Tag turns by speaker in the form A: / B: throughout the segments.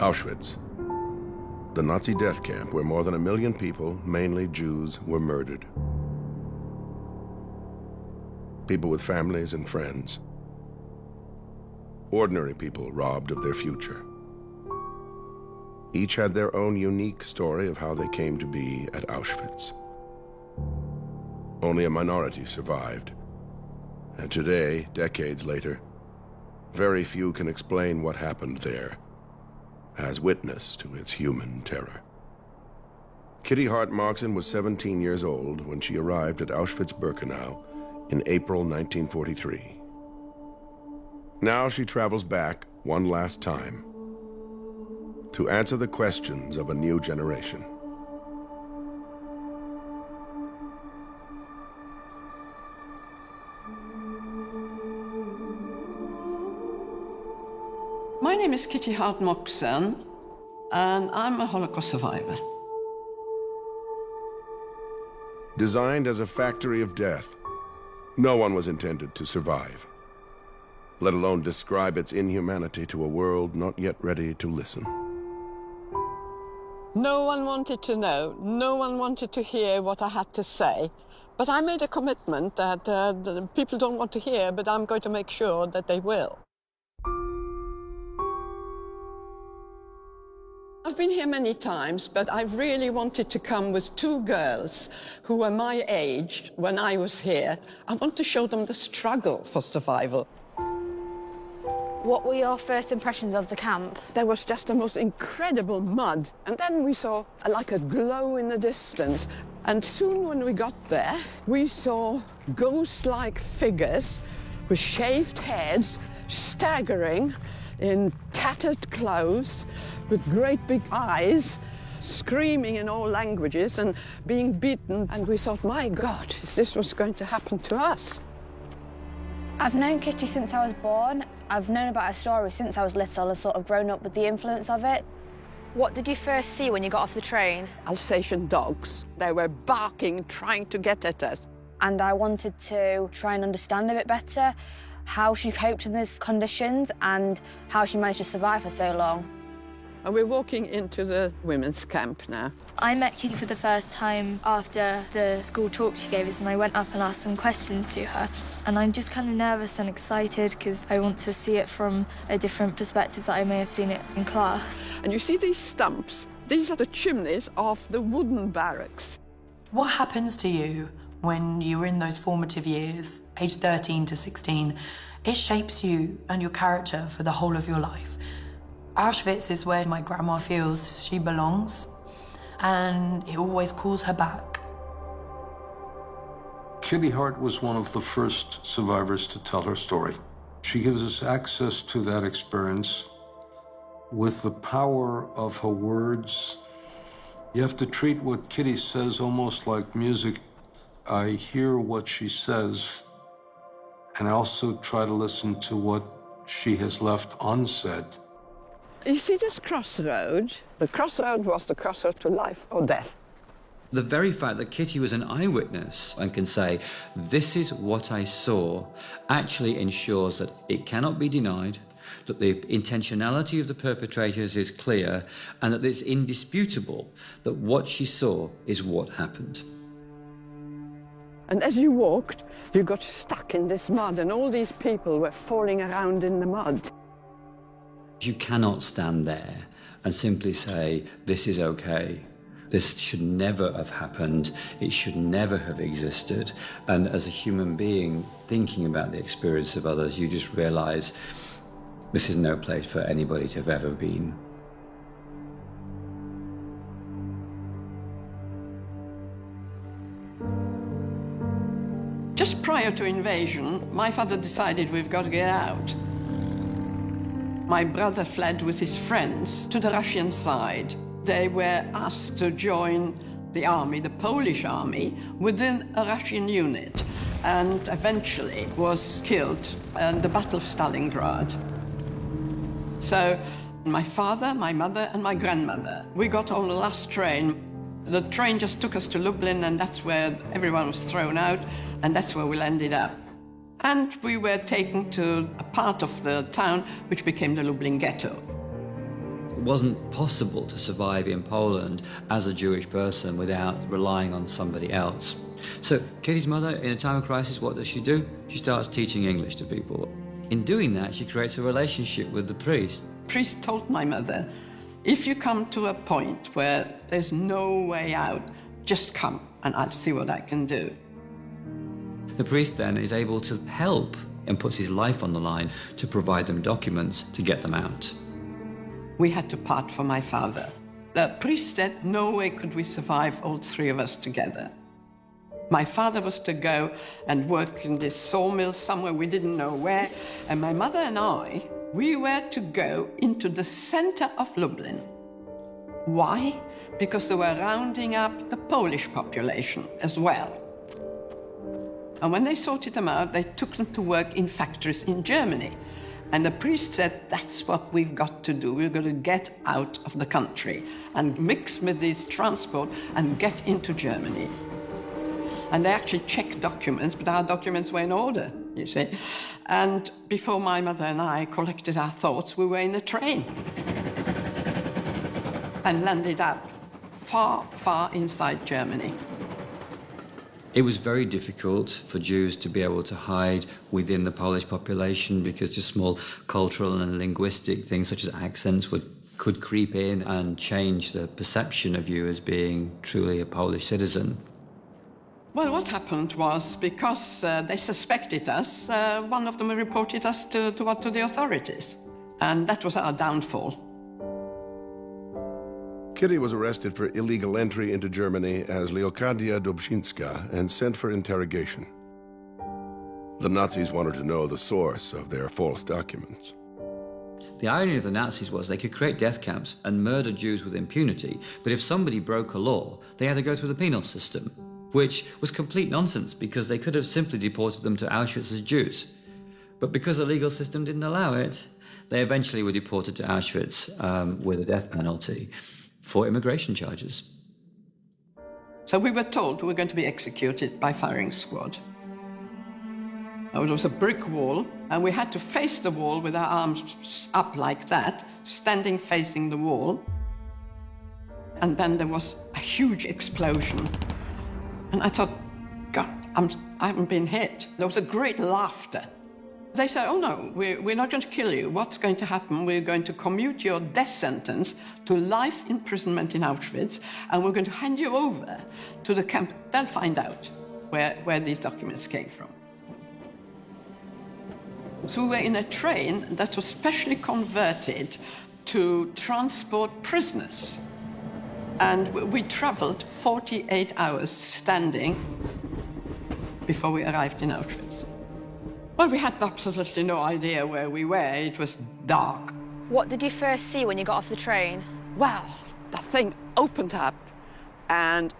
A: Auschwitz, the Nazi death camp where more than 1 million people, mainly Jews, were murdered. People with families and friends. Ordinary people robbed of their future. Each had their own unique story of how they came to be at Auschwitz. Only a minority survived. And today, decades later, very few can explain what happened there as witness to its human terror. Kitty Hart-Marxen was 17 years old when she arrived at Auschwitz-Birkenau in April 1943. Now she travels back one last time to answer the questions of a new generation.
B: My name is Kitty Hart-Marxen, and I'm a Holocaust survivor.
A: Designed as a factory of death, no one was intended to survive, let alone describe its inhumanity to a world not yet ready to listen.
B: No one wanted to know, no one wanted to hear what I had to say. But I made a commitment that the people don't want to hear, but I'm going to make sure that they will. I've been here many times, but I've really wanted to come with 2 girls who were my age when I was here. I want to show them the struggle for survival.
C: What were your first impressions of the camp?
B: There was just the most incredible mud. And then we saw like a glow in the distance. And soon when we got there, we saw ghost-like figures with shaved heads, staggering in tattered clothes, with great big eyes, screaming in all languages and being beaten. And we thought, my God, is this what's going to happen to us?
C: I've known Kitty since I was born. I've known about her story since I was little and sort of grown up with the influence of it. What did you first see when you got off the train?
B: Alsatian dogs. They were barking, trying to get at us.
C: And I wanted to try and understand a bit better how she coped in these conditions and how she managed to survive for so long.
B: And we're walking into the women's camp now.
D: I met Kitty for the first time after the school talk she gave us, and I went up and asked some questions to her. And I'm just kind of nervous and excited because I want to see it from a different perspective that I may have seen it in class.
B: And you see these stumps? These are the chimneys of the wooden barracks.
E: What happens to you when you're in those formative years, age 13 to 16? It shapes you and your character for the whole of your life. Auschwitz is where my grandma feels she belongs, and it always calls her back.
F: Kitty Hart was one of the first survivors to tell her story. She gives us access to that experience with the power of her words. You have to treat what Kitty says almost like music. I hear what she says, and I also try to listen to what she has left unsaid.
B: You see this crossroad? The crossroad was the crossroad to life or death.
G: The very fact that Kitty was an eyewitness and can say, this is what I saw, actually ensures that it cannot be denied, that the intentionality of the perpetrators is clear, and that it's indisputable that what she saw is what happened.
B: And as you walked, you got stuck in this mud, and all these people were falling around in the mud.
G: You cannot stand there and simply say, this is okay. This should never have happened. It should never have existed. And as a human being thinking about the experience of others, you just realize this is no place for anybody to have ever been.
B: Just prior to invasion, my father decided we've got to get out. My brother fled with his friends to the Russian side. They were asked to join the army, the Polish army, within a Russian unit, and eventually was killed in the Battle of Stalingrad. So my father, my mother, and my grandmother, we got on the last train. The train just took us to Lublin, and that's where everyone was thrown out, and that's where we landed up. And we were taken to a part of the town which became the Lublin ghetto.
G: wasn't possible to survive in Poland as a Jewish person without relying on somebody else. So Kitty's mother, in a time of crisis, what does she do? She starts teaching English to people. In doing that, she creates a relationship with the priest.
B: The priest told my mother, if you come to a point where there's no way out, just come and I'll see what I can do.
G: The priest then is able to help and puts his life on the line to provide them documents to get them out.
B: We had to part for my father. The priest said no way could we survive, all three of us together. My father was to go and work in this sawmill somewhere, we didn't know where, and my mother and I, we were to go into the center of Lublin. Why? Because they were rounding up the Polish population as well. And when they sorted them out, they took them to work in factories in Germany. And the priest said, that's what we've got to do. We're going to get out of the country and mix with this transport and get into Germany. And they actually checked documents, but our documents were in order, you see. And before my mother and I collected our thoughts, we were in a train and landed up far, far inside Germany.
G: It was very difficult for Jews to be able to hide within the Polish population because just small cultural and linguistic things such as accents could creep in and change the perception of you as being truly a Polish citizen.
B: Well, what happened was, because they suspected us, one of them reported us to the authorities. And that was our downfall.
A: Kitty was arrested for illegal entry into Germany as Leokadia Dobrzynska and sent for interrogation. The Nazis wanted to know the source of their false documents.
G: The irony of the Nazis was they could create death camps and murder Jews with impunity, but if somebody broke a law, they had to go through the penal system, which was complete nonsense because they could have simply deported them to Auschwitz as Jews. But because the legal system didn't allow it, they eventually were deported to Auschwitz with a death penalty for immigration charges.
B: So we were told we were going to be executed by firing squad. It was a brick wall, and we had to face the wall with our arms up like that, standing facing the wall. And then there was a huge explosion. And I thought, God, I haven't been hit. There was a great laughter. They said, oh no, we're not going to kill you. What's going to happen? We're going to commute your death sentence to life imprisonment in Auschwitz, and we're going to hand you over to the camp. They'll find out where these documents came from. So we were in a train that was specially converted to transport prisoners. And we traveled 48 hours standing before we arrived in Auschwitz. Well, we had absolutely no idea where we were. It was dark.
C: What did you first see when you got off the train?
B: Well, the thing opened up and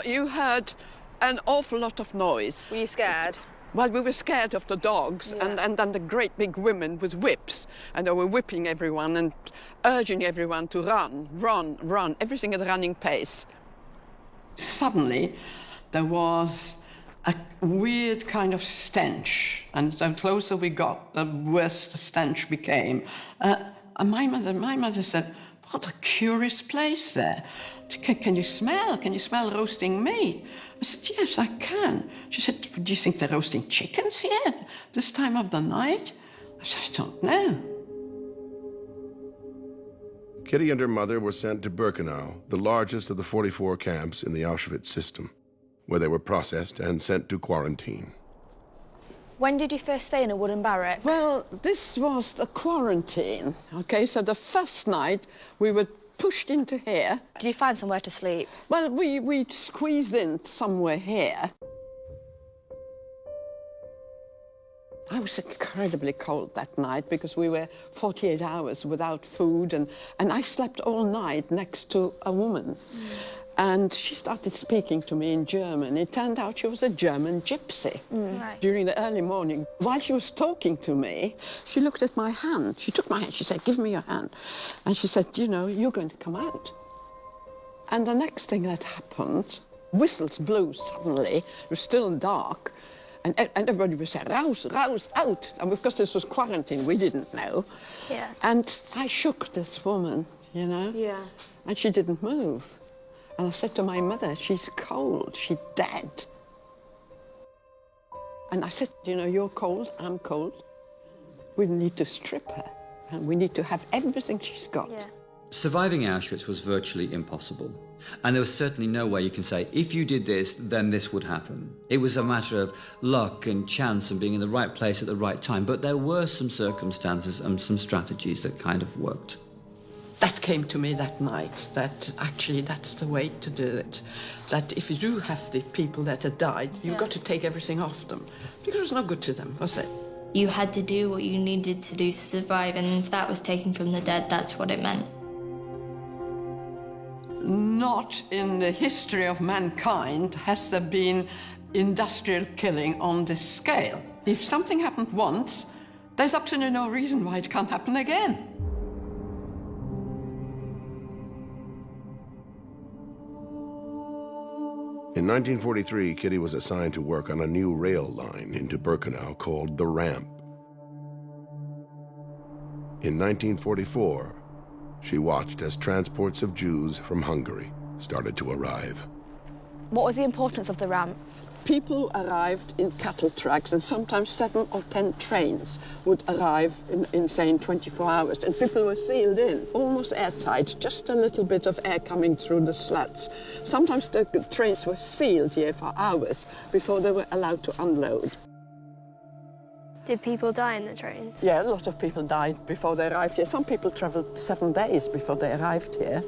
B: you heard an awful lot of noise.
C: Were you scared?
B: Well, we were scared of the dogs,
C: Yeah.
B: and then the great big women with whips, and they were whipping everyone and urging everyone to run, run, run, everything at a running pace. Suddenly, there was a weird kind of stench, and the closer we got, the worse the stench became. And my mother said, what a curious place there. Can you smell? Can you smell roasting meat? I said, yes, I can. She said, do you think they're roasting chickens here this time of the night? I said, I don't know.
A: Kitty and her mother were sent to Birkenau, the largest of the 44 camps in the Auschwitz system, where they were processed and sent to quarantine.
C: When did you first stay in a wooden barrack?
B: Well, this was the quarantine, okay? So the first night we were pushed into here.
C: Did you find somewhere to sleep?
B: Well, we squeezed in somewhere here. I was incredibly cold that night because we were 48 hours without food, and I slept all night next to a woman. And she started speaking to me in German. It turned out she was a German gypsy.
C: Right.
B: During the early morning, while she was talking to me, she looked at my hand. She took my hand, she said, give me your hand. And she said, you know, you're going to come out. And the next thing that happened, whistles blew suddenly. It was still dark. And everybody was saying, rouse, rouse, out. And because this was quarantine, we didn't know.
C: Yeah.
B: And I shook this woman. you know?
C: Yeah.
B: And she didn't move. And I said to my mother, she's cold, she's dead. And I said, you know, you're cold, I'm cold. We need to strip her, and we need to have everything she's got.
C: Yeah.
G: Surviving Auschwitz was virtually impossible. And there was certainly no way you can say, if you did this, then this would happen. It was a matter of luck and chance and being in the right place at the right time. But there were some circumstances and some strategies that kind of worked.
B: That came to me that night, that actually that's the way to do it. That if you do have the people that had died, you've got to take everything off them. Because it's not good to them, was it?
D: You had to do what you needed to do to survive, and if that was taken from the dead, that's what it meant.
B: Not in the history of mankind has there been industrial killing on this scale. If something happened once, there's absolutely no reason why it can't happen again.
A: In 1943, Kitty was assigned to work on a new rail line into Birkenau called the Ramp. In 1944, she watched as transports of Jews from Hungary started to arrive.
C: What was the importance of the ramp?
B: People arrived in cattle trucks, and sometimes 7 or 10 trains would arrive in say, 24 hours, and people were sealed in, almost airtight, just a little bit of air coming through the slats. Sometimes the trains were sealed here for hours before they were allowed to unload.
H: Did people die in the trains?
B: Yeah, a lot of people died before they arrived here. Some people travelled 7 days before they arrived here.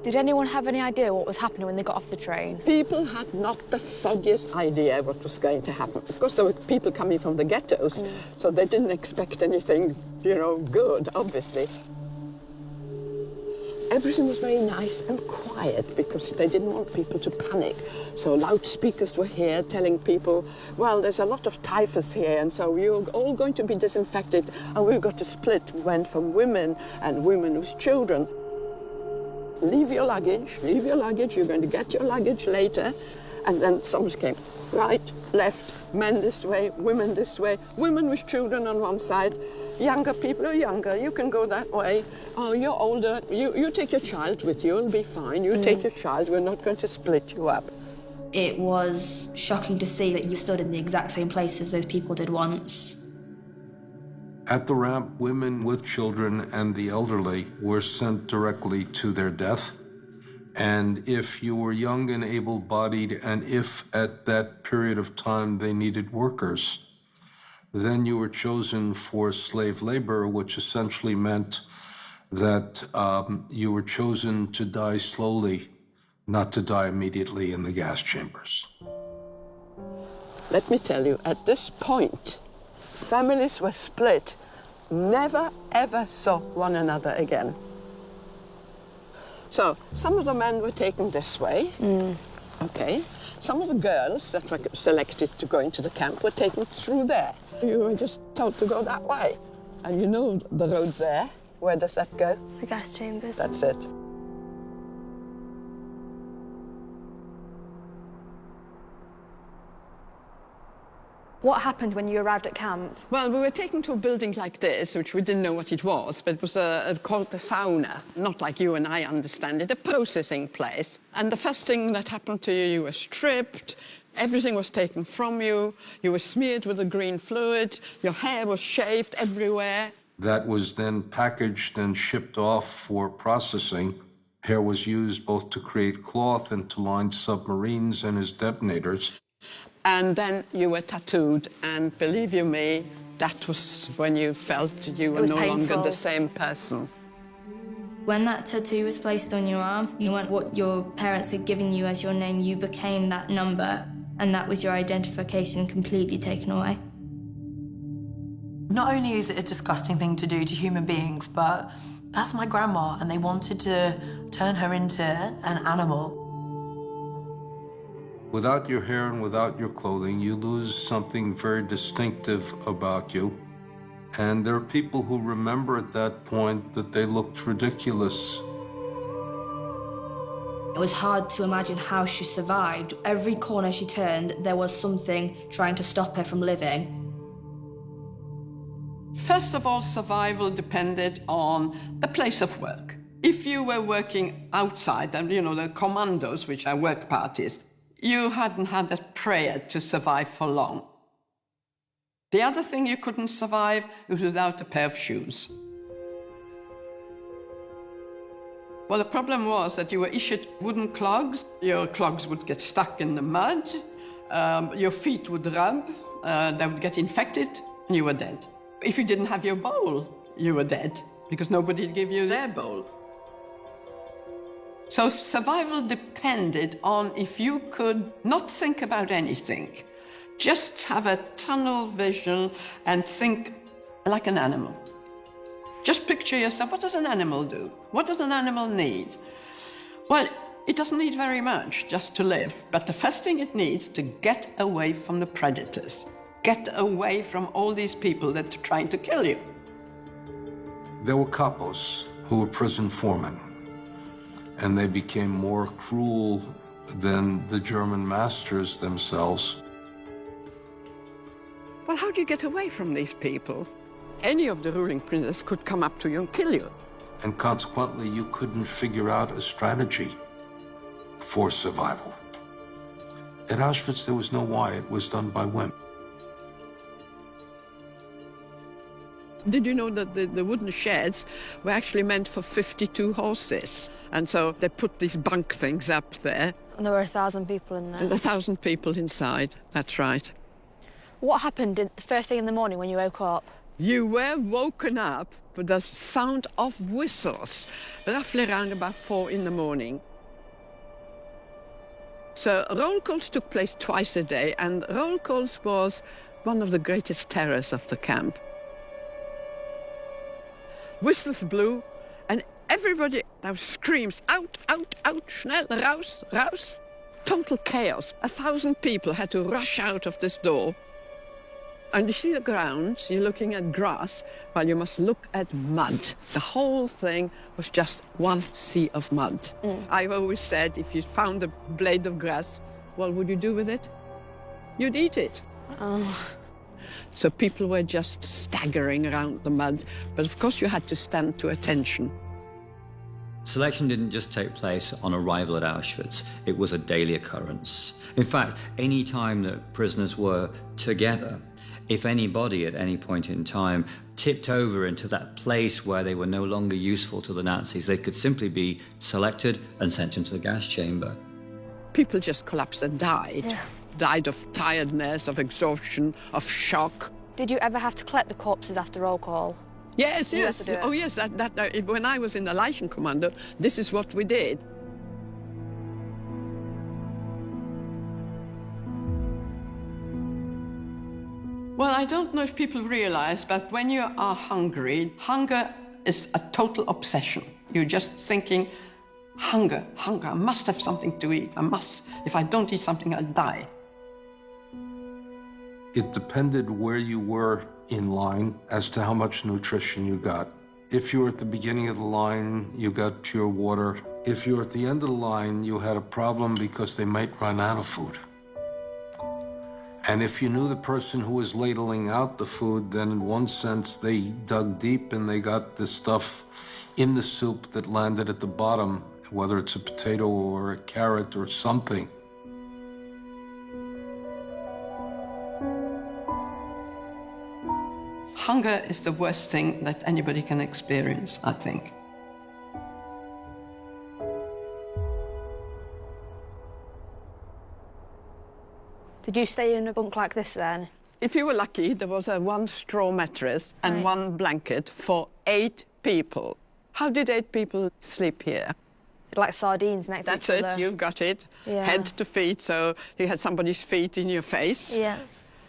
C: Did anyone have any idea what was happening when they got off the train?
B: People had not the foggiest idea what was going to happen. Of course, there were people coming from the ghettos, so they didn't expect anything, you know, good, obviously. Everything was very nice and quiet because they didn't want people to panic. So loudspeakers were here telling people, well, there's a lot of typhus here, and so you're all going to be disinfected, and we've got to split. We went from women and women with children. Leave your luggage, you're going to get your luggage later. And then someone came, right, left, men this way, women women with children on one side. Younger people are younger, you can go that way. Oh, you're older, you take your child with you, it'll be fine. You take your child, we're not going to split you up.
D: It was shocking to see that you stood in the exact same place as those people did once.
F: At the ramp, women with children and the elderly were sent directly to their death. And if you were young and able-bodied, and if at that period of time they needed workers, then you were chosen for slave labor, which essentially meant that you were chosen to die slowly, not to die immediately in the gas chambers.
B: Let me tell you, at this point, families were split, never ever saw one another again. So some of the men were taken this way, okay. Some of the girls that were selected to go into the camp were taken through there. You were just told to go that way. And you know the road there, where does that go?
H: The gas chambers.
B: That's it.
C: What happened when you arrived at camp?
B: Well, we were taken to a building like this, which we didn't know what it was, but it was called the sauna, not like you and I understand it, a processing place. And the first thing that happened to you, you were stripped, everything was taken from you, you were smeared with a green fluid, your hair was shaved everywhere.
F: That was then packaged and shipped off for processing. Hair was used both to create cloth and to line submarines and as detonators.
B: And then you were tattooed, and believe you me, that was when you felt you were no longer the same person.
D: When that tattoo was placed on your arm, you went what your parents had given you as your name, you became that number, and that was your identification completely taken away.
E: Not only is it a disgusting thing to do to human beings, but that's my grandma, and they wanted to turn her into an animal.
F: Without your hair and without your clothing, you lose something very distinctive about you. And there are people who remember at that point that they looked ridiculous.
D: It was hard to imagine how she survived. Every corner she turned, there was something trying to stop her from living.
B: First of all, survival depended on the place of work. If you were working outside, and you know, the commandos, which are work parties, you hadn't had a prayer to survive for long. The other thing you couldn't survive was without a pair of shoes. Well, the problem was that you were issued wooden clogs. Your clogs would get stuck in the mud, your feet would rub, they would get infected, and you were dead. If you didn't have your bowl, you were dead, because nobody would give you their bowl. So survival depended on if you could not think about anything, just have a tunnel vision and think like an animal. Just picture yourself, what does an animal do? What does an animal need? Well, it doesn't need very much just to live, but the first thing it needs to get away from the predators, get away from all these people that are trying to kill you.
F: There were capos who were prison foremen, and they became more cruel than the German masters themselves.
B: Well, how do you get away from these people? Any of the ruling princes could come up to you and kill you.
F: And consequently, you couldn't figure out a strategy for survival. At Auschwitz, there was no why. It was done by whim.
B: Did you know that the wooden sheds were actually meant for 52 horses? And so they put these bunk things up there.
C: And there were 1,000 people in there.
B: And 1,000 people inside, that's right.
C: What happened the first thing in the morning when you woke up?
B: You were woken up with the sound of whistles, roughly around about 4 in the morning. So roll calls took place twice a day, and roll calls was one of the greatest terrors of the camp. Whistles blew, and everybody now screams, out, out, out, schnell, raus, raus. Total chaos. 1,000 people had to rush out of this door. And you see the ground, you're looking at grass, while you must look at mud. The whole thing was just one sea of mud. I've always said, if you found a blade of grass, what would you do with it? You'd eat it. So people were just staggering around the mud, but of course you had to stand to attention.
G: Selection didn't just take place on arrival at Auschwitz, it was a daily occurrence. In fact, any time that prisoners were together, if anybody at any point in time tipped over into that place where they were no longer useful to the Nazis, they could simply be selected and sent into the gas chamber.
B: People just collapsed and died.
H: Yeah.
B: Died of tiredness, of exhaustion, of shock.
C: Did you ever have to collect the corpses after roll call?
B: Yes,
C: You had
B: yes.
C: to do it.
B: Oh, yes. When I was in the Leichenkommando, this is what we did. Well, I don't know if people realize, but when you are hungry, hunger is a total obsession. You're just thinking, hunger, hunger, I must have something to eat. I must. If I don't eat something, I'll die.
F: It depended where you were in line as to how much nutrition you got. If you were at the beginning of the line, you got pure water. If you were at the end of the line, you had a problem because they might run out of food. And if you knew the person who was ladling out the food, then in one sense they dug deep and they got the stuff in the soup that landed at the bottom, whether it's a potato or a carrot or something.
B: Hunger is the worst thing that anybody can experience, I think.
C: Did you stay in a bunk like this then?
B: If you were lucky, there was a one straw mattress and
C: Right.
B: one blanket for 8 people. How did 8 people sleep here?
C: Like sardines next
B: That's
C: to each
B: it,
C: other?
B: you've got it.
C: Yeah.
B: Head to feet, so you had somebody's feet in your face.
H: Yeah.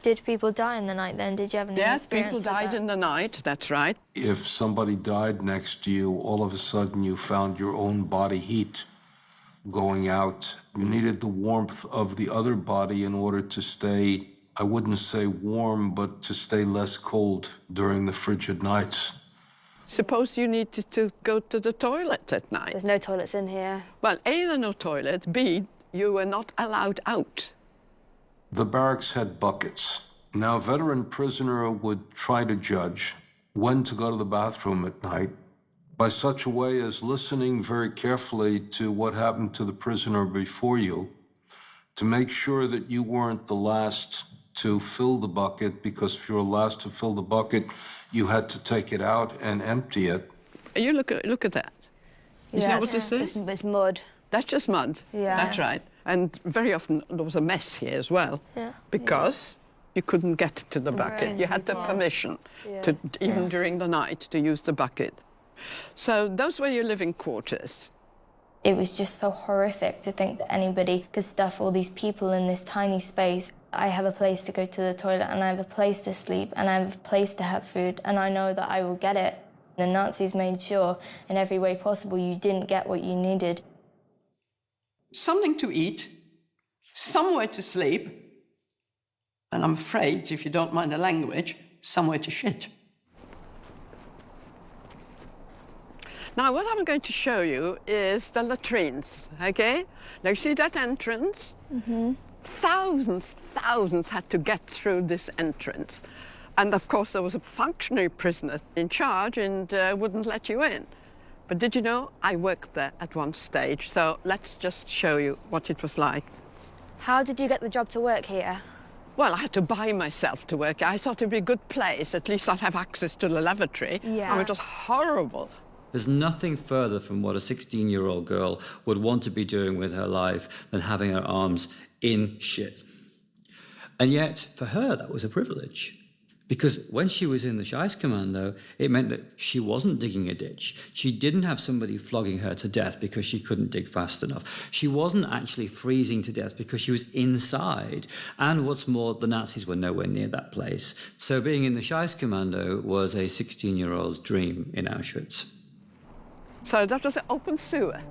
H: Did people die in the night then? Did you have any
B: Yes,
H: experience
B: people
H: with
B: died
H: that?
B: in the night, that's right.
F: If somebody died next to you, all of a sudden you found your own body heat going out. You needed the warmth of the other body in order to stay, I wouldn't say warm, but to stay less cold during the frigid nights.
B: Suppose you needed to go to the toilet at night.
C: There's no toilets in here.
B: Well, A, there are no toilets. B, you were not allowed out.
F: The barracks had buckets. Now, a veteran prisoner would try to judge when to go to the bathroom at night by such a way as listening very carefully to what happened to the prisoner before you, to make sure that you weren't the last to fill the bucket, because if you were last to fill the bucket, you had to take it out and empty it.
B: You look at that. Is that what this is?
C: It's mud.
B: That's just mud.
C: Yeah.
B: That's right. And very often there was a mess here as well.
H: Yeah.
B: Because you couldn't get to the bucket. You had the permission to, even during the night, to use the bucket. So those were your living quarters.
D: It was just so horrific to think that anybody could stuff all these people in this tiny space. I have a place to go to the toilet, and I have a place to sleep, and I have a place to have food, and I know that I will get it. The Nazis made sure in every way possible you didn't get what you needed.
B: Something to eat, somewhere to sleep, and I'm afraid, if you don't mind the language, somewhere to shit. Now, what I'm going to show you is the latrines, okay? Now, you see that entrance? Mm-hmm. Thousands had to get through this entrance. And, of course, there was a functionary prisoner in charge and wouldn't let you in. But did you know, I worked there at one stage, so let's just show you what it was like.
C: How did you get the job to work here?
B: Well, I had to buy myself to work. I thought it'd be a good place. At least I'd have access to the lavatory.
C: Yeah.
B: I mean, it was horrible.
G: There's nothing further from what a 16-year-old girl would want to be doing with her life than having her arms in shit. And yet, for her, that was a privilege. Because when she was in the Scheisskommando, it meant that she wasn't digging a ditch. She didn't have somebody flogging her to death because she couldn't dig fast enough. She wasn't actually freezing to death because she was inside. And what's more, the Nazis were nowhere near that place. So being in the Scheisskommando was a 16-year-old's dream in Auschwitz.
B: So that was an open sewer.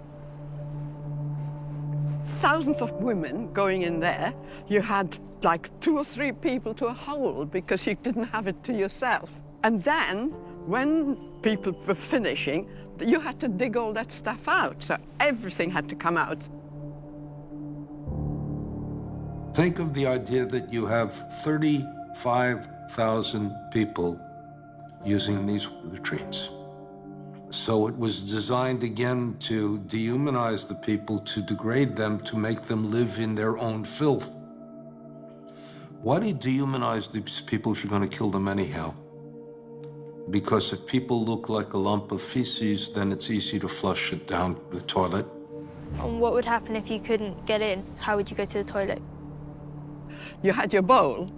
B: Thousands of women going in there. You had like 2 or 3 people to a hole because you didn't have it to yourself. And then, when people were finishing, you had to dig all that stuff out. So everything had to come out.
F: Think of the idea that you have 35,000 people using these latrines. So it was designed again to dehumanize the people, to degrade them, to make them live in their own filth. Why do you dehumanize these people if you're going to kill them anyhow? Because if people look like a lump of feces, then it's easy to flush it down the toilet.
H: And what would happen if you couldn't get in? How would you go to the toilet?
B: You had your bowl,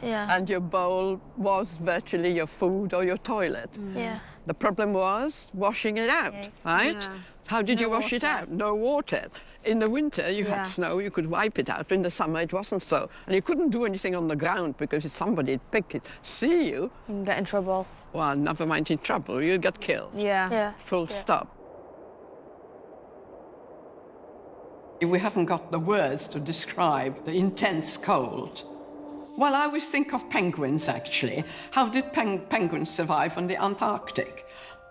H: Yeah.
B: and your bowl was virtually your food or your toilet.
H: Yeah.
B: The problem was washing it out, right?
C: Yeah.
B: How did you
C: No
B: wash it
C: water.
B: out? No water. In the winter, you
C: Yeah.
B: had snow, you could wipe it out. In the summer, it wasn't so. And you couldn't do anything on the ground because if somebody'd pick it, see you,
C: You can get in trouble.
B: well, never mind in trouble, you'd get killed.
C: Yeah.
H: Yeah.
B: Full stop. We haven't got the words to describe the intense cold. Well, I always think of penguins, actually. How did penguins survive on the Antarctic?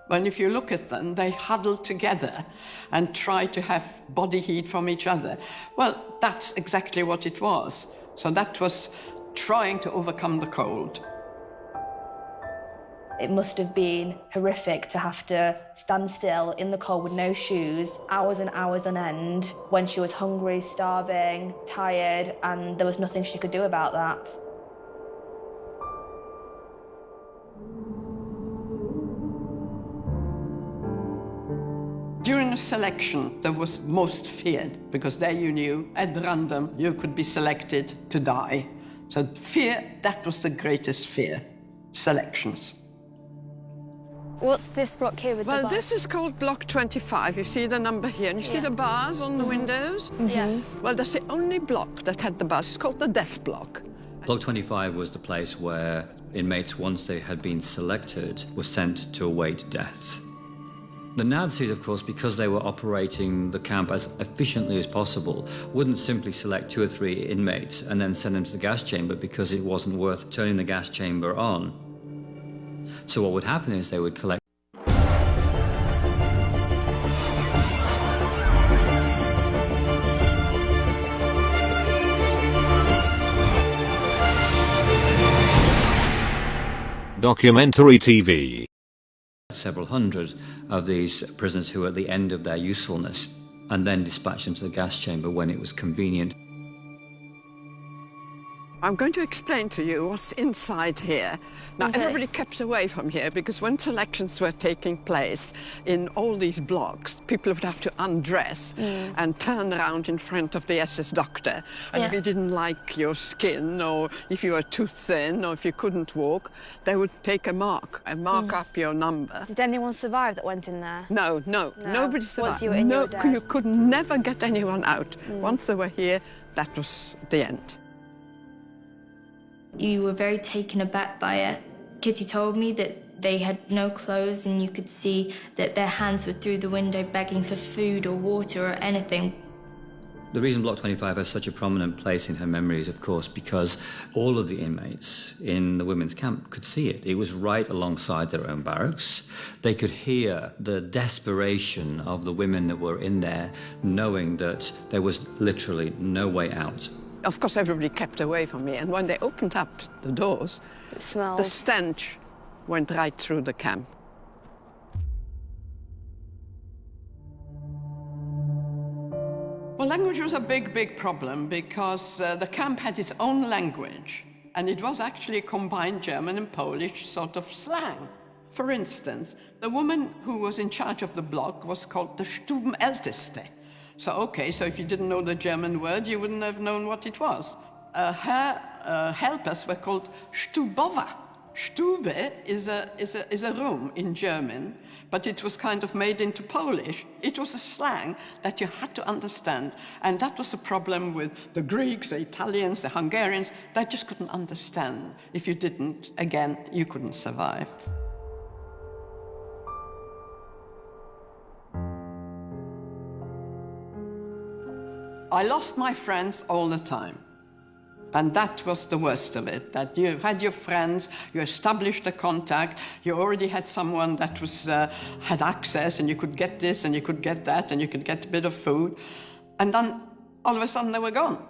B: Well, if you look at them, they huddle together and try to have body heat from each other. Well, that's exactly what it was. So that was trying to overcome the cold.
C: It must have been horrific to have to stand still in the cold with no shoes, hours and hours on end, when she was hungry, starving, tired, and there was nothing she could do about that.
B: During the selection, there was most feared, because there you knew, at random, you could be selected to die. So fear, that was the greatest fear, selections.
H: What's this block here with the
B: Well,
H: bars?
B: this is called Block 25. You see the number here, and you see the bars on the windows?
H: Yeah.
B: Well, that's the only block that had the bars. It's called the death block.
G: Block 25 was the place where inmates, once they had been selected, were sent to await death. The Nazis, of course, because they were operating the camp as efficiently as possible, wouldn't simply select 2 or 3 inmates and then send them to the gas chamber because it wasn't worth turning the gas chamber on. So what would happen is they would collect
I: Documentary TV.
G: Several hundred of these prisoners who were at the end of their usefulness, and then dispatched them to the gas chamber when it was convenient.
B: I'm going to explain to you what's inside here. Now, everybody kept away from here because when selections were taking place in all these blocks, people would have to undress and turn around in front of the SS doctor. And if he didn't like your skin, or if you were too thin, or if you couldn't walk, they would take a mark and mark up your number.
H: Did anyone survive that went in there?
B: No, nobody survived.
H: Once you were in, you were dead.
B: You could never get anyone out. Once they were here, that was the end.
C: You were very taken aback by it. Kitty told me that they had no clothes and you could see that their hands were through the window begging for food or water or anything.
G: The reason Block 25 has such a prominent place in her memory is, of course, because all of the inmates in the women's camp could see it. It was right alongside their own barracks. They could hear the desperation of the women that were in there, knowing that there was literally no way out.
B: Of course, everybody kept away from me, and when they opened up the doors,
H: It smelled.
B: the stench went right through the camp. Well, language was a big problem because the camp had its own language, and it was actually a combined German and Polish sort of slang. For instance, the woman who was in charge of the block was called the Stubenälteste. So if you didn't know the German word, you wouldn't have known what it was. Her helpers were called Stubowa. Stube is a room in German, but it was kind of made into Polish. It was a slang that you had to understand, and that was a problem with the Greeks, the Italians, the Hungarians. They just couldn't understand. If you didn't, again, you couldn't survive. I lost my friends all the time. And that was the worst of it, that you had your friends, you established a contact, you already had someone that had access, and you could get this, and you could get that, and you could get a bit of food. And then, all of a sudden, they were gone.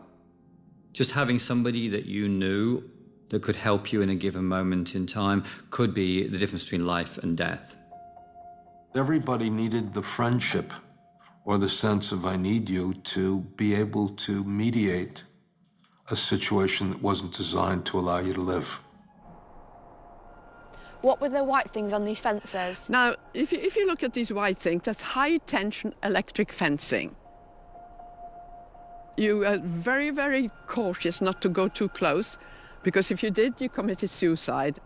G: Just having somebody that you knew that could help you in a given moment in time could be the difference between life and death.
F: Everybody needed the friendship or the sense of I need you to be able to mediate a situation that wasn't designed to allow you to live.
H: What were the white things on these fences?
B: Now, if you look at these white things, that's high-tension electric fencing. You are very, very cautious not to go too close, because if you did, you committed suicide.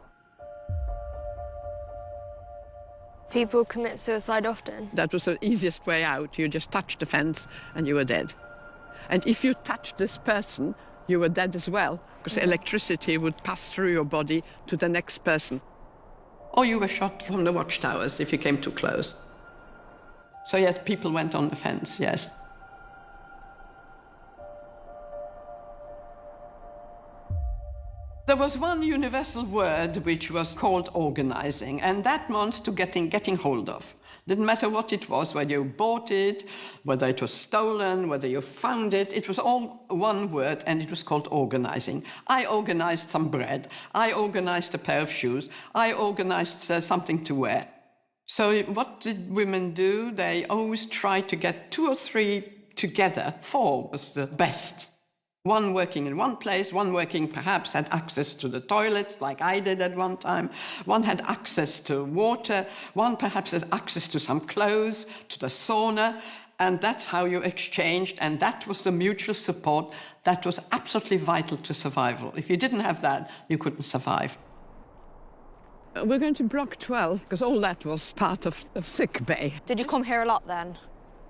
H: People commit suicide often.
B: That was the easiest way out. You just touched the fence and you were dead. And if you touched this person, you were dead as well, because electricity would pass through your body to the next person. Or you were shot from the watchtowers if you came too close. So yes, people went on the fence, yes. There was one universal word which was called organizing, and that meant to getting hold of. Didn't matter what it was, whether you bought it, whether it was stolen, whether you found it, it was all one word, and it was called organizing. I organized some bread, I organized a pair of shoes, I organized something to wear. So what did women do? They always tried to get 2 or 3 together. 4 was the best. One working in one place, one working perhaps had access to the toilet, like I did at one time. One had access to water. One perhaps had access to some clothes, to the sauna. And that's how you exchanged. And that was the mutual support that was absolutely vital to survival. If you didn't have that, you couldn't survive. We're going to Block 12, because all that was part of sick bay.
H: Did you come here a lot then?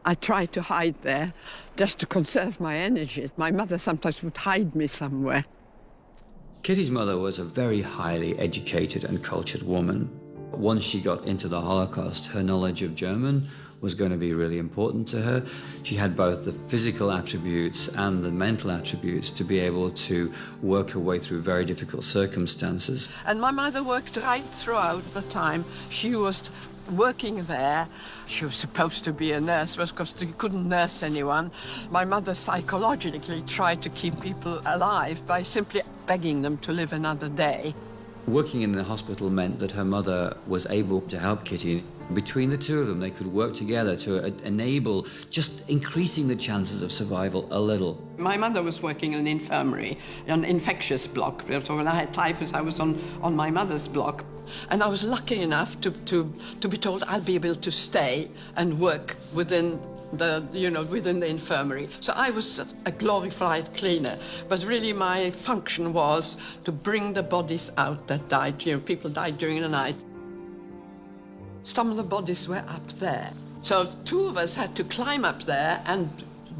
B: I tried to hide there just to conserve my energy. My mother sometimes would hide me somewhere.
G: Kitty's mother was a very highly educated and cultured woman. Once she got into the Holocaust, her knowledge of German was going to be really important to her. She had both the physical attributes and the mental attributes to be able to work her way through very difficult circumstances.
B: And my mother worked right throughout the time. She was working there. She was supposed to be a nurse, but because she couldn't nurse anyone. My mother psychologically tried to keep people alive by simply begging them to live another day.
G: Working in the hospital meant that her mother was able to help Kitty. Between the two of them, they could work together to enable just increasing the chances of survival a little.
B: My mother was working in an infirmary, an infectious block. So when I had typhus, I was on my mother's block. And I was lucky enough to be told I'll be able to stay and work within the infirmary. So I was a glorified cleaner, but really my function was to bring the bodies out that died. People died during the night. Some of the bodies were up there. So two of us had to climb up there and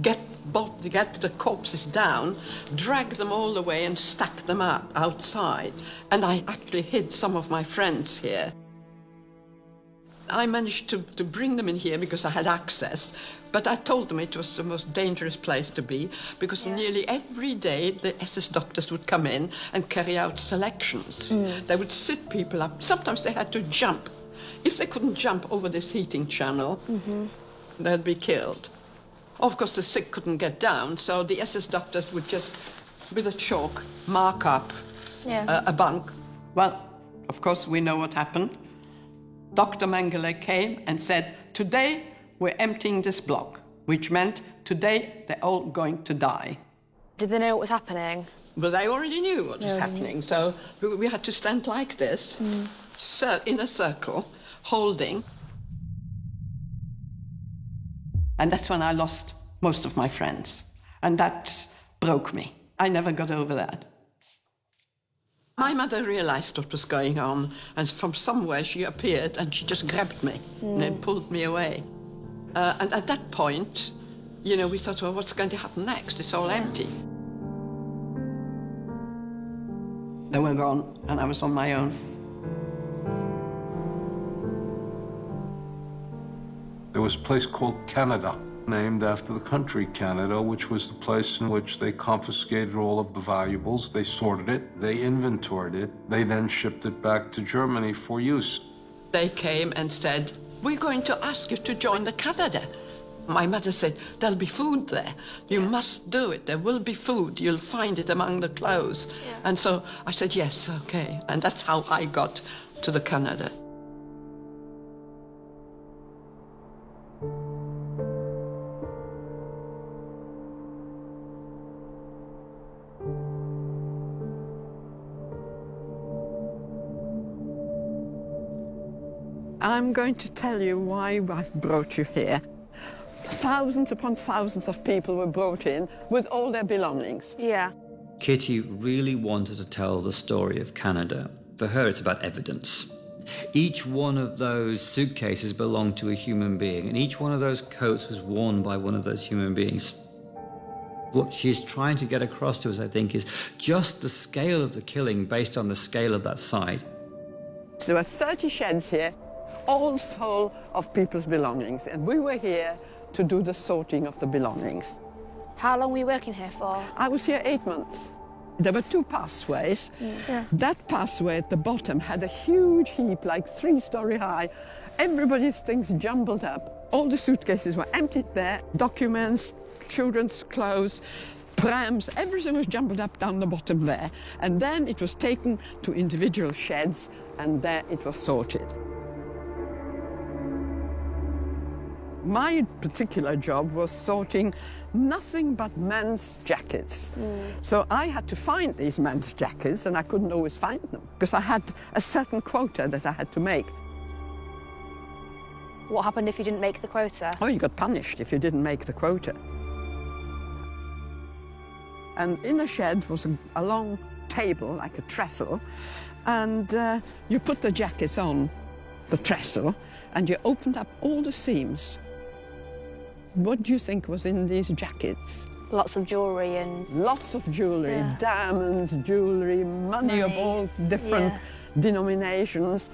B: get the corpses down, drag them all the way and stack them up outside. And I actually hid some of my friends here. I managed to bring them in here because I had access, but I told them it was the most dangerous place to be because nearly every day the SS doctors would come in and carry out selections. They would sit people up. Sometimes they had to jump. If they couldn't jump over this heating channel, they'd be killed. Of course, the sick couldn't get down, so the SS doctors would just, with a chalk, mark up a bunk. Well, of course, we know what happened. Dr. Mengele came and said, today we're emptying this block, which meant today they're all going to die.
C: Did they know what was happening?
B: Well, they already knew what was happening, so we had to stand like this, in a circle, holding. And that's when I lost most of my friends. And that broke me. I never got over that. My mother realized what was going on, and from somewhere she appeared and she just grabbed me and pulled me away. And at that point, we thought, well, what's going to happen next? It's all empty. They were gone, and I was on my own.
F: There was a place called Canada, named after the country Canada, which was the place in which they confiscated all of the valuables. They sorted it, they inventoried it, they then shipped it back to Germany for use.
B: They came and said, we're going to ask you to join the Canada. My mother said, there'll be food there. You must do it. There will be food. You'll find it among the clothes. Yeah. And so I said, yes, okay. And that's how I got to the Canada. I'm going to tell you why I've brought you here. Thousands upon thousands of people were brought in with all their belongings.
C: Yeah.
G: Kitty really wanted to tell the story of Canada. For her, it's about evidence. Each one of those suitcases belonged to a human being, and each one of those coats was worn by one of those human beings. What she's trying to get across to us, I think, is just the scale of the killing based on the scale of that site.
B: So there were 30 sheds here, all full of people's belongings, and we were here to do the sorting of the belongings.
C: How long were you working here for?
B: I was here 8 months. There were 2 pathways. Yeah. That pathway at the bottom had a huge heap, like 3-story high. Everybody's things jumbled up. All the suitcases were emptied there, documents, children's clothes, prams, everything was jumbled up down the bottom there. And then it was taken to individual sheds, and there it was sorted. My particular job was sorting nothing but men's jackets. So I had to find these men's jackets, and I couldn't always find them because I had a certain quota that I had to make.
C: What happened if you didn't make the quota?
B: Oh, you got punished if you didn't make the quota. And in the shed was a long table, like a trestle, and you put the jackets on the trestle, and you opened up all the seams. What do you think was in these jackets?
C: Lots of jewellery and...
B: Lots of jewellery, diamonds, jewellery, money of all different denominations.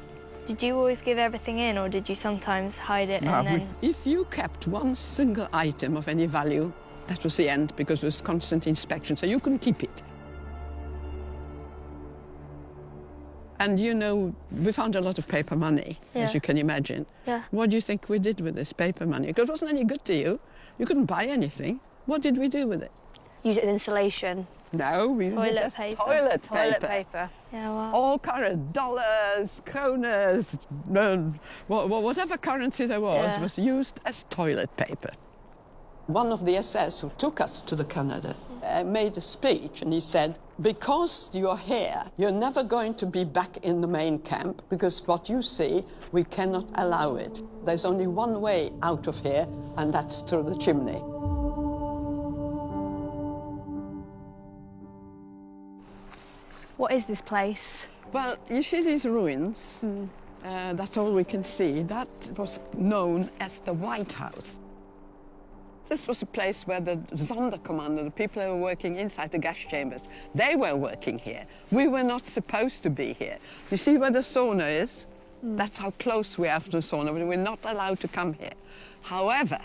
H: Did you always give everything in, or did you sometimes hide it and then...
B: If you kept one single item of any value, that was the end, because it was constant inspection, so you couldn't keep it. And we found a lot of paper money, as you can imagine.
H: Yeah.
B: What do you think we did with this paper money? Because it wasn't any good to you. You couldn't buy anything. What did we do with it?
C: use it as insulation?
I: No, we use it
H: Toilet
I: as
H: paper.
I: toilet paper.
C: Toilet paper.
H: Yeah, wow.
I: All current, dollars, kronas, whatever currency there was used as toilet paper. One of the SS who took us to the Canada made a speech, and he said, because you're here, you're never going to be back in the main camp, because what you see, we cannot allow it. There's only one way out of here, and that's through the chimney.
C: What is this place?
I: Well, you see these ruins? That's all we can see. That was known as the White House. This was a place where the Sonderkommando, the people who were working inside the gas chambers, they were working here. We were not supposed to be here. You see where the sauna is? That's how close we are to the sauna, but we're not allowed to come here. However,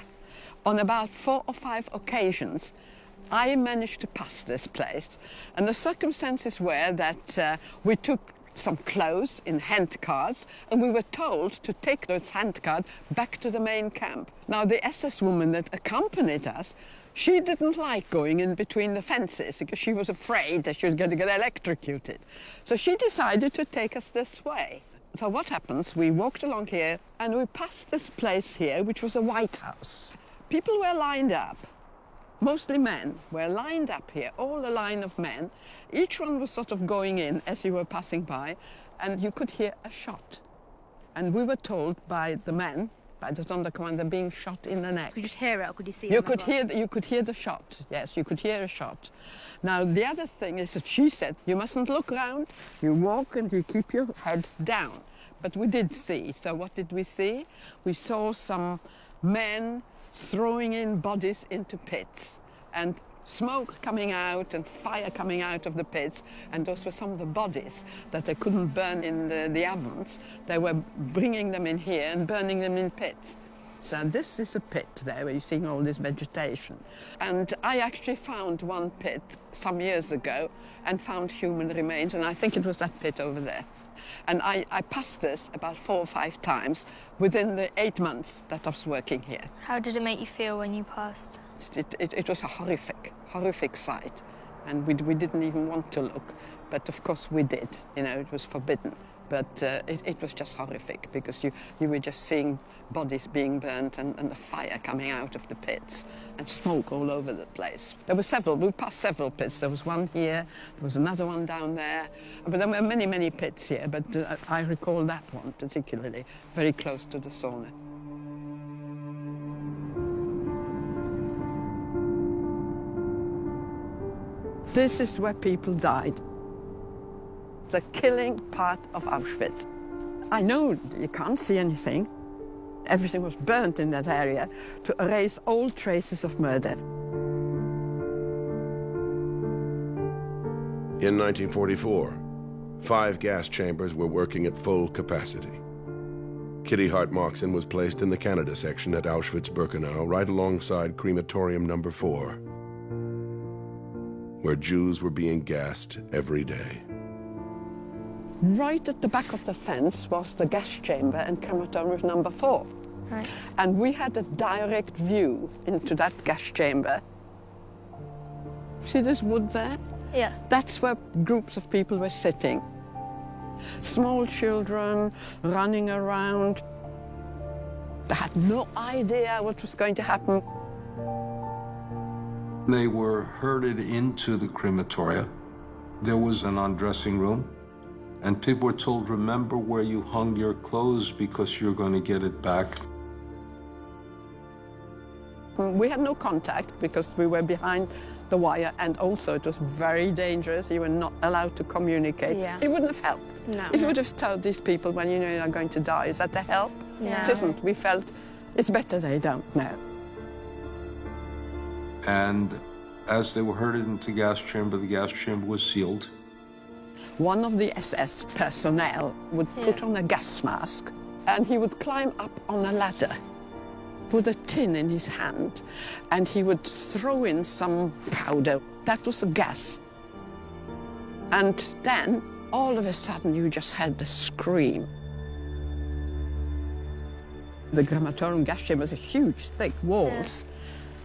I: on about 4 or 5 occasions, I managed to pass this place, and the circumstances were that we took some clothes in handcarts, and we were told to take those handcarts back to the main camp. Now, the SS woman that accompanied us, she didn't like going in between the fences because she was afraid that she was going to get electrocuted. So she decided to take us this way. So what happens, we walked along here and we passed this place here, which was a White House. People were lined up. Mostly men were lined up here, all a line of men. Each one was sort of going in as you were passing by, and you could hear a shot. And we were told by the men, by the Sonderkommando, being shot in the neck.
C: Could you just hear it, or could you see it?
I: You could hear the shot, yes, you could hear a shot. Now, the other thing is that she said, you mustn't look around, you walk and you keep your head down. But we did see, so what did we see? We saw some men throwing in bodies into pits, and smoke coming out and fire coming out of the pits, and those were some of the bodies that they couldn't burn in the ovens. They were bringing them in here and burning them in pits. So this is a pit there where you're seeing all this vegetation. And I actually found one pit some years ago and found human remains, and I think it was that pit over there. And I passed this about 4 or 5 times within the 8 months that I was working here.
H: How did it make you feel when you passed?
I: It was a horrific sight. And we didn't even want to look. But of course we did, you know, it was forbidden. But it was just horrific because you were just seeing bodies being burnt and the fire coming out of the pits and smoke all over the place. There were several, we passed several pits. There was one here, there was another one down there. But there were many, many pits here, but I recall that one particularly, very close to the sauna. This is where people died. The killing part of Auschwitz. I know you can't see anything. Everything was burnt in that area to erase all traces of murder.
A: In 1944, 5 gas chambers were working at full capacity. Kitty Hart Moxon was placed in the Canada section at Auschwitz-Birkenau, right alongside crematorium number 4, where Jews were being gassed every day.
I: Right at the back of the fence was the gas chamber and crematorium number 4.
H: Right.
I: And we had a direct view into that gas chamber. See this wood there?
H: Yeah.
I: That's where groups of people were sitting. Small children running around. They had no idea what was going to happen.
F: They were herded into the crematoria. There was an undressing room, and people were told, remember where you hung your clothes because you're going to get it back.
I: We had no contact because we were behind the wire, and also it was very dangerous. You were not allowed to communicate.
C: Yeah.
I: It wouldn't have helped.
C: No.
I: If you would have told these people when you know you're going to die, is that a help?
C: No.
I: It isn't. We felt it's better they don't know.
F: And as they were herded into the gas chamber was sealed.
I: One of the SS personnel would put on a gas mask, and he would climb up on a ladder with a tin in his hand, and he would throw in some powder. That was a gas. And then, all of a sudden, you just had the scream. The crematorium gas chamber was a huge, thick walls.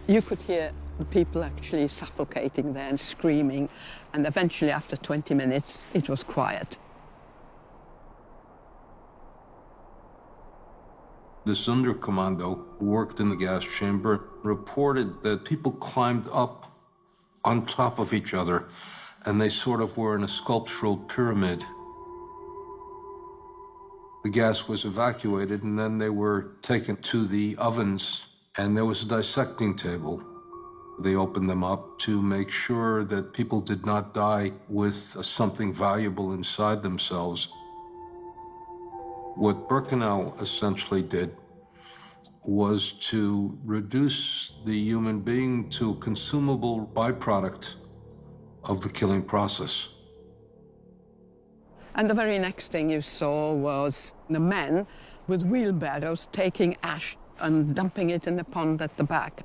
I: You could hear The people actually suffocating there and screaming. And eventually, after 20 minutes, it was quiet.
F: The Sonderkommando, who worked in the gas chamber, reported that people climbed up on top of each other, and they sort of were in a sculptural pyramid. The gas was evacuated, and then they were taken to the ovens, and there was a dissecting table. They opened them up to make sure that people did not die with something valuable inside themselves. What Birkenau essentially did was to reduce the human being to a consumable byproduct of the killing process.
I: And the very next thing you saw was the men with wheelbarrows taking ash and dumping it in the pond at the back.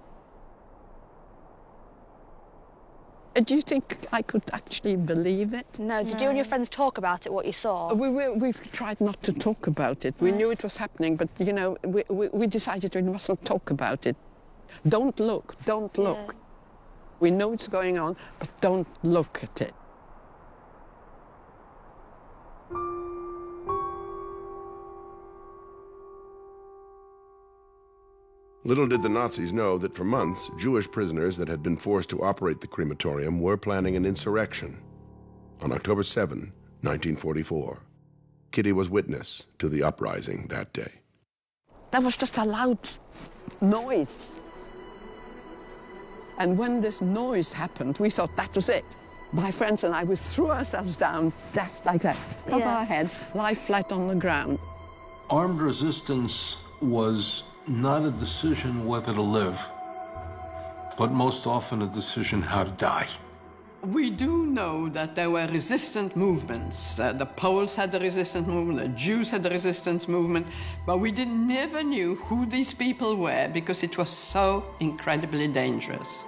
I: Do you think I could actually believe it?
C: No. Did you and your friends talk about it, what you saw?
I: We tried not to talk about it. We knew it was happening, but, you know, we decided we mustn't talk about it. Don't look, don't look.
C: Yeah.
I: We know it's going on, but don't look at it.
A: Little did the Nazis know that for months, Jewish prisoners that had been forced to operate the crematorium were planning an insurrection. On October 7, 1944, Kitty was witness to the uprising that day.
I: There was just a loud noise. And when this noise happened, we thought that was it. My friends and I, we threw ourselves down just like that, cover our heads, lie flat on the ground.
F: Armed resistance was not a decision whether to live, but most often a decision how to die.
B: We do know that there were resistant movements. The Poles had the resistance movement, the Jews had the resistance movement, but we never knew who these people were because it was so incredibly dangerous.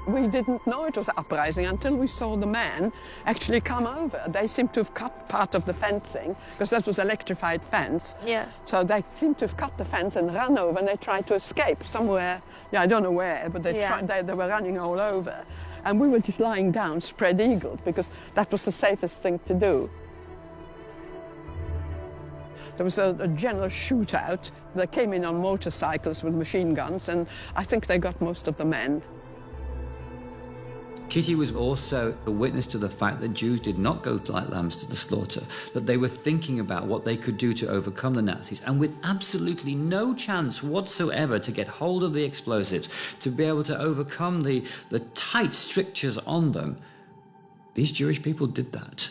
I: We didn't know it was uprising until we saw the men actually come over. They seemed to have cut part of the fencing, because that was electrified fence.
H: Yeah.
I: So they seemed to have cut the fence and run over, and they tried to escape somewhere. Yeah, I don't know where, but they were running all over. And we were just lying down, spread-eagled, because that was the safest thing to do. There was a general shootout. They came in on motorcycles with machine guns, and I think they got most of the men.
G: Kitty was also a witness to the fact that Jews did not go like lambs to the slaughter, that they were thinking about what they could do to overcome the Nazis, and with absolutely no chance whatsoever to get hold of the explosives, to be able to overcome the tight strictures on them. These Jewish people did that.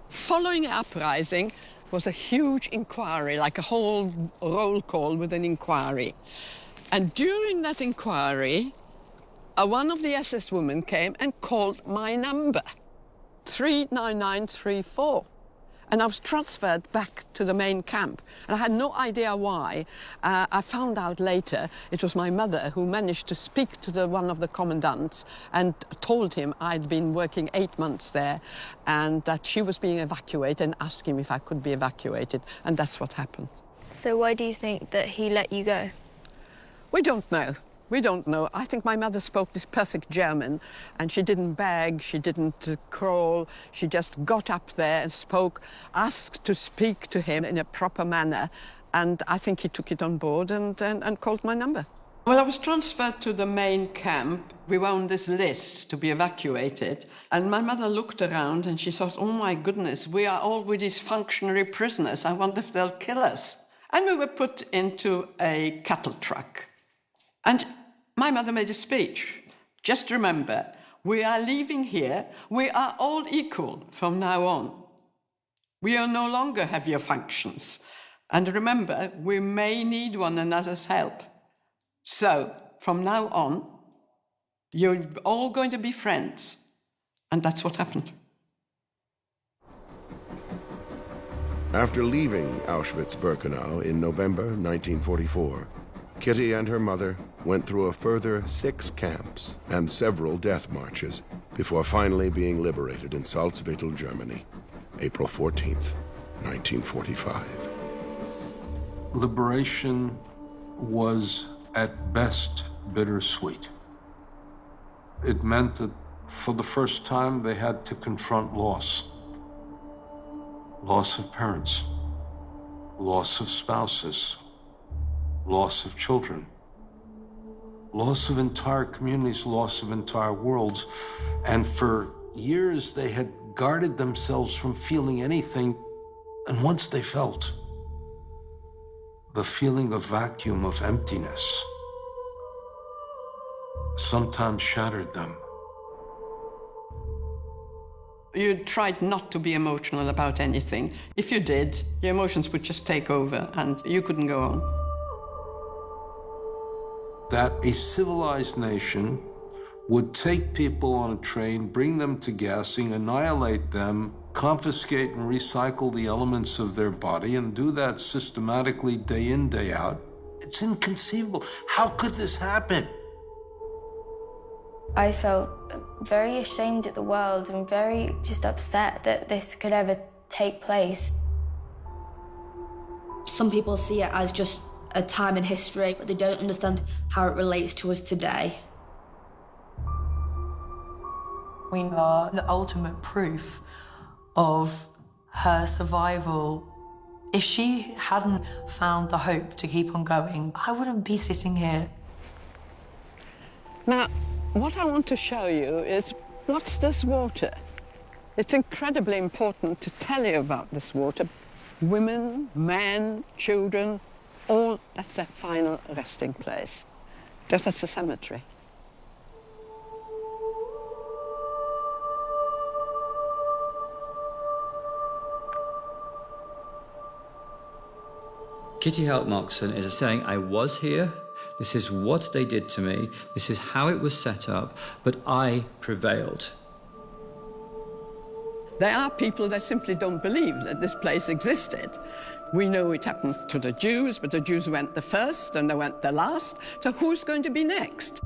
I: Following the uprising was a huge inquiry, like a whole roll call with an inquiry. And during that inquiry, one of the SS women came and called my number, 39934. And I was transferred back to the main camp. And I had no idea why. I found out later it was my mother who managed to speak to one of the commandants and told him I'd been working 8 months there and that she was being evacuated, and asked him if I could be evacuated. And that's what happened.
H: So why do you think that he let you go?
I: We don't know. We don't know. I think my mother spoke this perfect German, and she didn't beg, she didn't crawl, she just got up there and spoke, asked to speak to him in a proper manner, and I think he took it on board and called my number.
B: Well, I was transferred to the main camp. We were on this list to be evacuated, and my mother looked around and she thought, oh my goodness, we are all with these functionary prisoners. I wonder if they'll kill us. And we were put into a cattle truck. And my mother made a speech. Just remember, we are leaving here. We are all equal from now on. We will no longer have your functions. And remember, we may need one another's help. So, from now on, you're all going to be friends. And that's what happened.
A: After leaving Auschwitz-Birkenau in November 1944, Kitty and her mother went through a further 6 camps and several death marches before finally being liberated in Salzwedel, Germany, April 14th, 1945.
F: Liberation was at best bittersweet. It meant that for the first time they had to confront loss. Loss of parents, loss of spouses, loss of children, loss of entire communities, loss of entire worlds. And for years they had guarded themselves from feeling anything. And once they felt the feeling of vacuum, of emptiness, sometimes shattered them.
B: You tried not to be emotional about anything. If you did, your emotions would just take over and you couldn't go on.
F: That a civilized nation would take people on a train, bring them to gassing, annihilate them, confiscate and recycle the elements of their body, and do that systematically day in, day out. It's inconceivable. How could this happen?
D: I felt very ashamed at the world and very just upset that this could ever take place.
C: Some people see it as just a time in history, but they don't understand how it relates to us today.
E: We are the ultimate proof of her survival. If she hadn't found the hope to keep on going, I wouldn't be sitting here.
I: Now, what I want to show you is, what's this water? It's incredibly important to tell you about this water. Women, men, children, all, that's their final resting place. That's a cemetery.
G: Kitty Help-Moxon is saying, I was here, this is what they did to me, this is how it was set up, but I prevailed.
I: There are people that simply don't believe that this place existed. We know it happened to the Jews, but the Jews went the first and they went the last, so who's going to be next?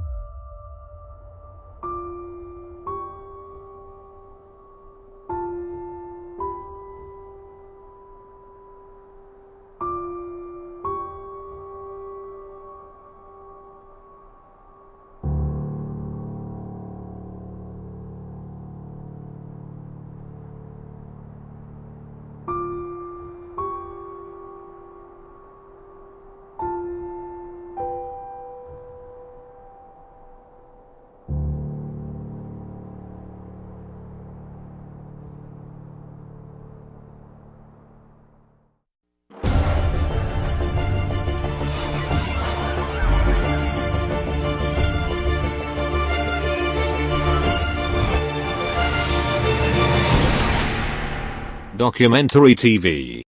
J: Documentary TV.